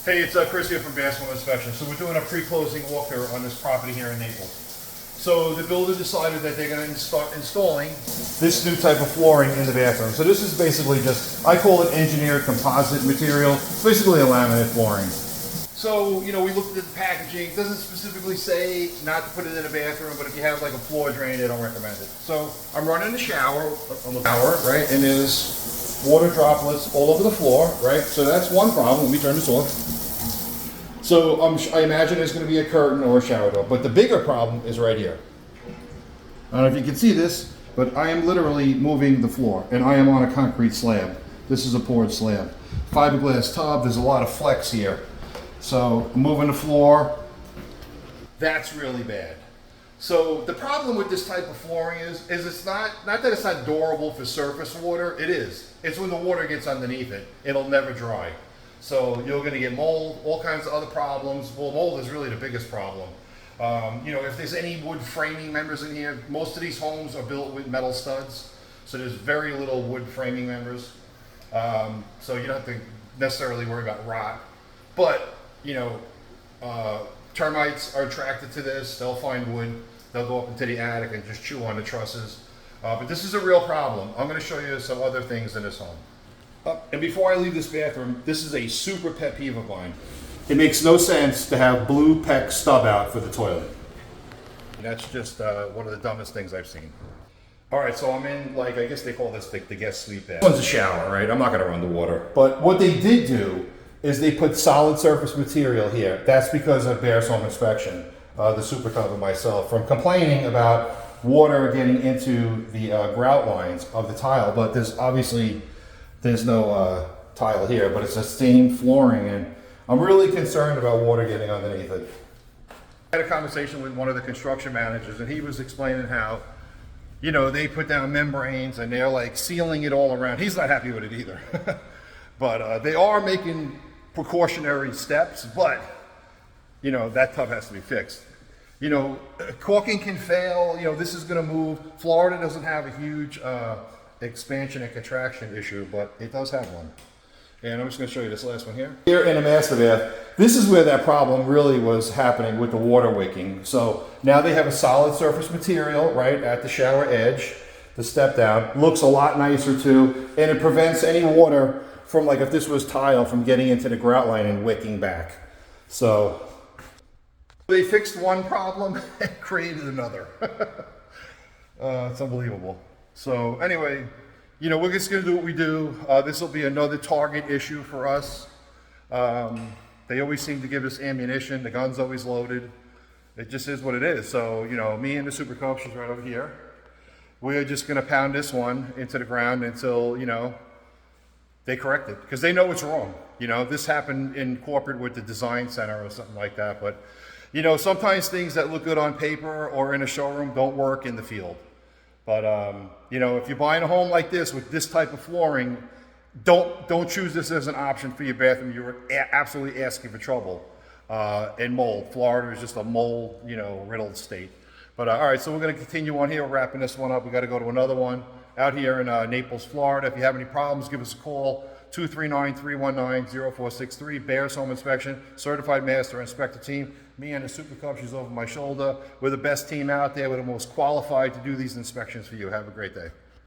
Hey, it's Chris here from Bears Home Inspection. So we're doing a pre-closing walkthrough on this property here in Naples. So the builder decided that they're going to start installing this new type of flooring in the bathroom. So this is basically just, I call it engineered composite material, basically a laminate flooring. So, you know, we looked at the packaging. It doesn't specifically say not to put it in a bathroom, but if you have like a floor drain, they don't recommend it. So I'm running the shower on the shower, right? And there's water droplets all over the floor, right? So that's one problem. Let me turn this off. So I imagine there's going to be a curtain or a shower door, but the bigger problem is right here. I don't know if you can see this, but I am literally moving the floor, and I am on a concrete slab. This is a poured slab. Fiberglass tub, there's a lot of flex here. So I'm moving the floor. That's really bad. So the problem with this type of flooring is it's not that it's not durable for surface water, it is. It's when the water gets underneath it, it'll never dry. So you're going to get mold, all kinds of other problems. Well, mold is really the biggest problem. You know, if there's any wood framing members in here, most of these homes are built with metal studs. So there's very little wood framing members. So you don't have to necessarily worry about rot. But, you know, termites are attracted to this. They'll find wood. They'll go up into the attic and just chew on the trusses. But this is a real problem. I'm going to show you some other things in this home. And before I leave this bathroom, this is a super pet peeve of mine. It makes no sense to have blue PEX stub out for the toilet. That's just one of the dumbest things I've seen. All right, so I'm in, like, I guess they call this the guest sleep bath. This one's a shower, right? I'm not going to run the water. But what they did do is they put solid surface material here. That's because of Bears Home Inspection, the super tub and myself, from complaining about water getting into the grout lines of the tile. But there's no tile here, but it's a stained flooring, and I'm really concerned about water getting underneath it. I had a conversation with one of the construction managers, and he was explaining how, you know, they put down membranes and they're like sealing it all around. He's not happy with it either. But they are making precautionary steps, but, you know, that tub has to be fixed. You know, caulking can fail. You know, this is going to move. Florida doesn't have a huge expansion and contraction issue, but it does have one. And I'm just going to show you this last one here. Here in a master bath, this is where that problem really was happening with the water wicking. So now they have a solid surface material right at the shower edge. The step down looks a lot nicer too, and it prevents any water from, like if this was tile, from getting into the grout line and wicking back. So they fixed one problem and created another. It's unbelievable. So anyway, you know, we're just going to do what we do. This will be another target issue for us. They always seem to give us ammunition. The gun's always loaded. It just is what it is. So, you know, me and the super coach is right over here. We're just going to pound this one into the ground until, you know, they correct it. Because they know it's wrong. You know, this happened in corporate with the design center or something like that. But, you know, sometimes things that look good on paper or in a showroom don't work in the field. But, you know, if you're buying a home like this with this type of flooring, don't choose this as an option for your bathroom. You're absolutely asking for trouble. And mold. Florida is just a mold, you know, riddled state. But, all right, so we're going to continue on here. We're wrapping this one up. We got to go to another one out here in Naples, Florida. If you have any problems, give us a call. 239-319-0463. Bears Home Inspection, certified master inspector team. Me and the super cub, she's over my shoulder. We're the best team out there. We're the most qualified to do these inspections for you. Have a great day.